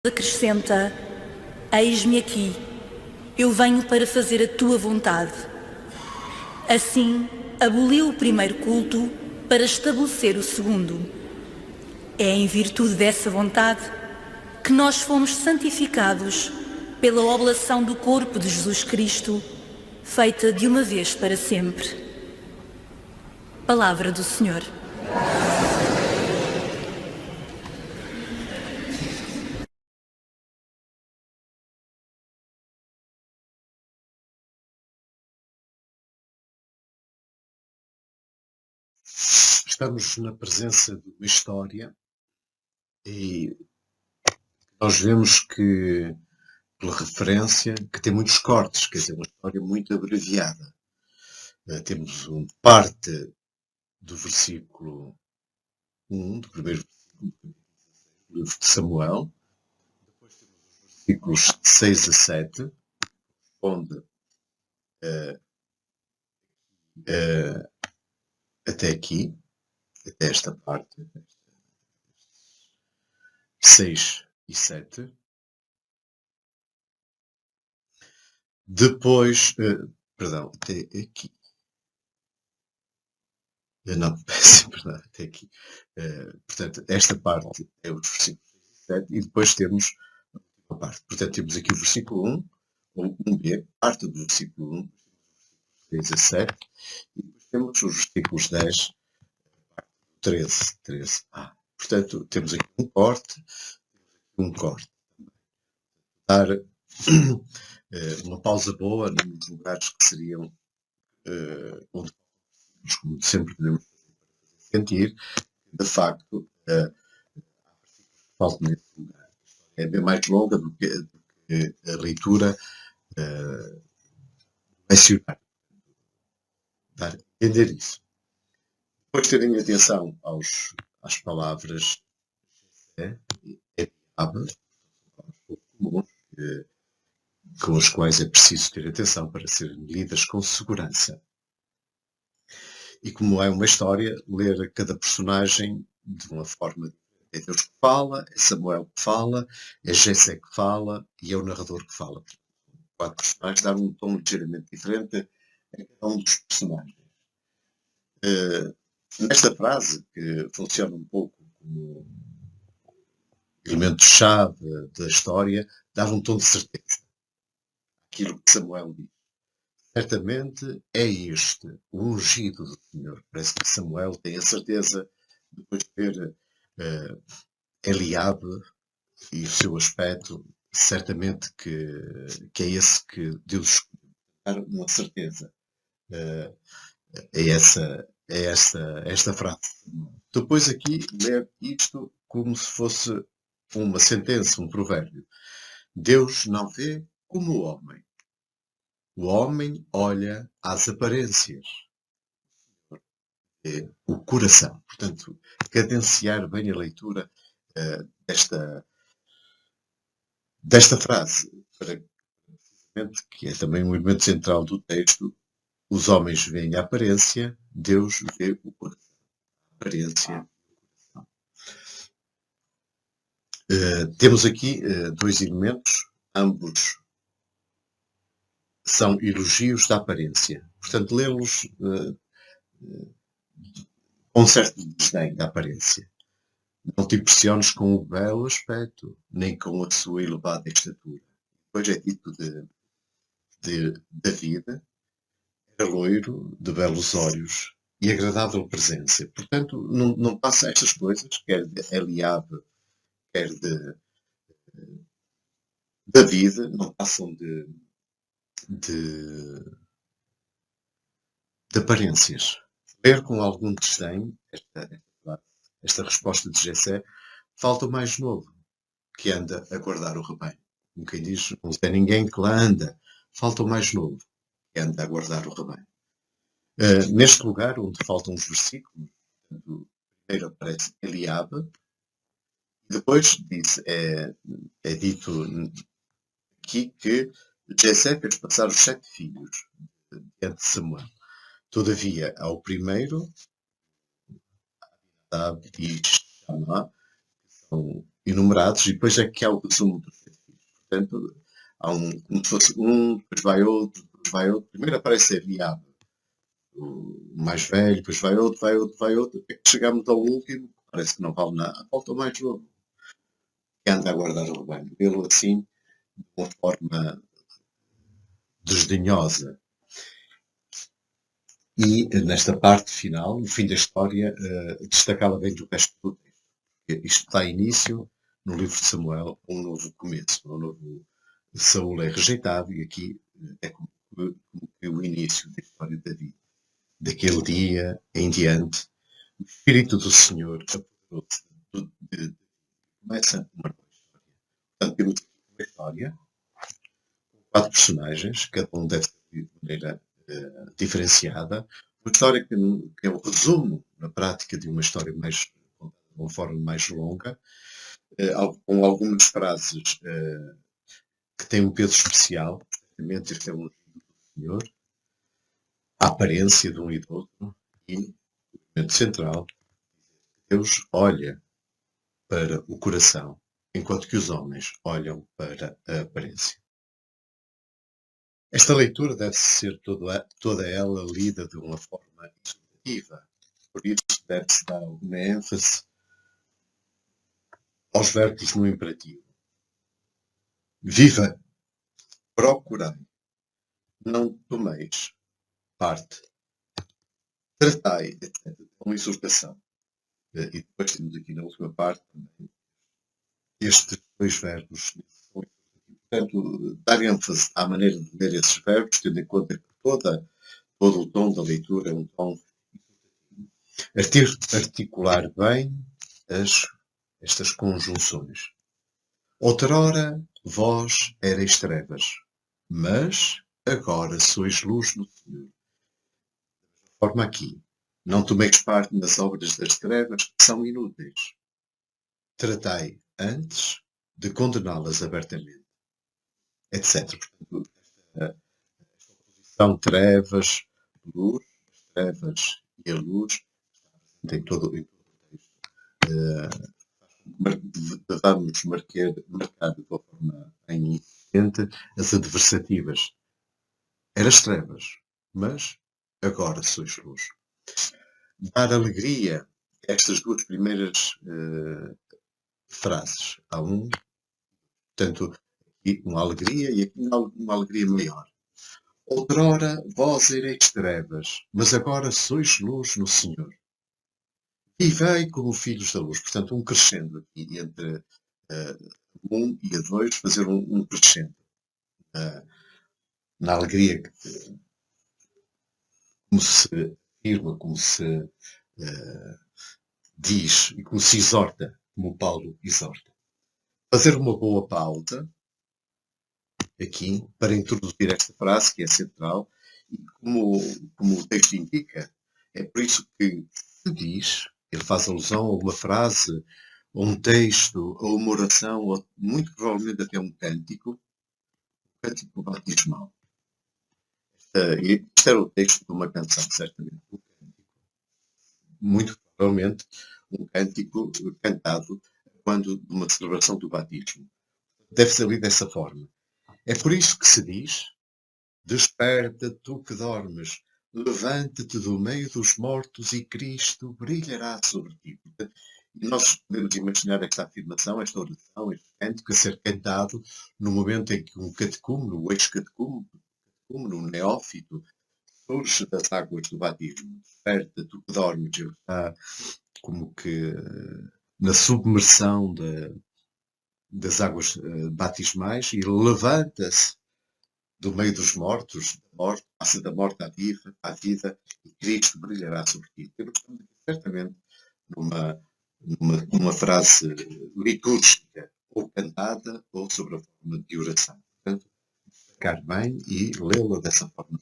Acrescenta: eis-me aqui, eu venho para fazer a tua vontade. Assim, aboliu o primeiro culto para estabelecer o segundo. É em virtude dessa vontade que nós fomos santificados pela oblação do corpo de Jesus Cristo, feita de uma vez para sempre. Palavra do Senhor. Estamos na presença de uma história e nós vemos que, pela referência, que tem muitos cortes, quer dizer, uma história muito abreviada. Temos parte do versículo 1, do primeiro versículo do livro de Samuel, depois temos os versículos 6 a 7, onde até aqui, até esta parte, 6 e 7. Depois, perdão, até aqui. Não, peço perdão, até aqui. Portanto, esta parte é os versículos 6 e 7 e depois temos a parte. Portanto, temos aqui o versículo 1, ou 1b, parte do versículo 1, 6 a 7, e depois temos os versículos 10, 13a. Portanto, temos aqui um corte. Dar uma pausa boa nos lugares que seriam onde como sempre podemos sentir, de facto, falta nesse lugar. É bem mais longa do que a leitura mencionar. Dar a entender isso. Depois terem atenção às palavras comuns, com as quais é preciso ter atenção para serem lidas com segurança. E como é uma história, ler cada personagem de uma forma diferente. É Deus que fala, é Samuel que fala, é Jessé que fala e é o narrador que fala. Quatro personagens dar um tom ligeiramente diferente a cada um dos personagens. Nesta frase, que funciona um pouco como elemento-chave da história, dá um tom de certeza. Aquilo que Samuel diz. Certamente é este o ungido do Senhor. Parece que Samuel tem a certeza, depois de ver Eliabe e o seu aspecto, certamente que é esse que Deus dá uma certeza. É esta frase. Depois aqui ler isto como se fosse uma sentença, um provérbio. Deus não vê como o homem. O homem olha às aparências. É o coração. Portanto, cadenciar bem a leitura desta frase, para que é também um elemento central do texto. Os homens veem a aparência, Deus vê o coração. A aparência. Temos aqui dois elementos, ambos são elogios da aparência. Portanto, lê-los com um certo desdém da aparência. Não te impressiones com o belo aspecto, nem com a sua elevada estatura. Depois é dito de David, era loiro, de belos olhos e agradável presença. Portanto, não passa estas coisas, quer de Eliabe, quer de David, não passam de aparências. Ler com algum desdém esta resposta de Jessé, falta o mais novo, que anda a guardar o rebanho. Como quem diz, não tem ninguém que lá anda. Falta o mais novo, que anda a guardar o rebanho. Neste lugar, onde faltam os versículos, primeiro aparece Eliabe, e depois é dito aqui que Jessé fez passar os 7 filhos diante de Samuel. Todavia, ao primeiro, Abinadab e Shammah, que são enumerados e depois é que há o resumo dos 7 filhos. Portanto, há como se fosse um, depois vai outro, depois vai outro. Primeiro aparece Eliabe, o mais velho, depois vai outro, vai outro, vai outro, até que chegamos ao último, parece que não vale nada, falta o mais novo, que anda a guardar o rebanho. Vê-lo assim, de uma forma desdenhosa. E nesta parte final, no fim da história, destacava bem do resto do texto. Isto dá início, no livro de Samuel, a um novo começo, um novo Saúl é rejeitado e aqui é como que o início da história de Davi. Daquele dia em diante, o Espírito do Senhor apoderou-se de começa uma nova história. Portanto, temos aqui uma história com 4 personagens, cada um deve ser de maneira diferenciada. Uma história que é o resumo, na prática, de uma história mais contada de uma forma mais longa, com algumas frases que têm um peso especial. Certamente este é um livro do Senhor, a aparência de um e do outro, e o momento central, Deus olha para o coração, enquanto que os homens olham para a aparência. Esta leitura deve ser toda ela lida de uma forma executiva, por isso deve-se dar alguma ênfase aos verbos no imperativo. Viva, procurai, não tomeis parte, tratai, etc. Uma exortação. E depois temos aqui na última parte também estes 2 verbos. Portanto, dar ênfase à maneira de ler esses verbos, tendo em conta que todo o tom da leitura é um tom articular bem estas conjunções. Outrora vós erais trevas, mas agora sois luz no Senhor. De forma aqui, não tomeis parte nas obras das trevas que são inúteis. Tratai antes de condená-las abertamente, etc. Portanto, esta oposição trevas, luz, as trevas e a luz está presente em todo o texto. Vamos marcar de uma forma insistente as adversativas. Eras trevas, mas agora sois luz. Dar alegria a estas 2 primeiras frases. Há portanto, aqui uma alegria e aqui uma alegria maior. Outrora vós erais trevas, mas agora sois luz no Senhor. Vivei como filhos da luz. Portanto, um crescendo aqui entre 1 e a 2, fazer um crescendo na alegria, como se afirma, como se diz e como se exorta, como Paulo exorta. Fazer uma boa pauta aqui para introduzir esta frase que é central e como o texto indica, é por isso que se diz, ele faz alusão a uma frase, a um texto, a uma oração, ou muito provavelmente até um cântico batismal. Este era o texto de uma canção, certamente, um cântico. Muito provavelmente um cântico cantado quando de uma celebração do batismo. Deve ser lido dessa forma. É por isso que se diz: desperta, tu que dormes, levanta-te do meio dos mortos e Cristo brilhará sobre ti. E nós podemos imaginar esta afirmação, esta oração, este cântico a ser cantado no momento em que um catecúmeno, o ex-catecúmeno, um neófito, surge das águas do batismo. Desperta, tu que dormes. Ele está como que na submersão das águas batismais e levanta-se do meio dos mortos, passa da morte à vida, e Cristo brilhará sobre ti. Temos certamente numa frase litúrgica, ou cantada, ou sobre a forma de oração. Portanto, destacar bem e lê-la dessa forma.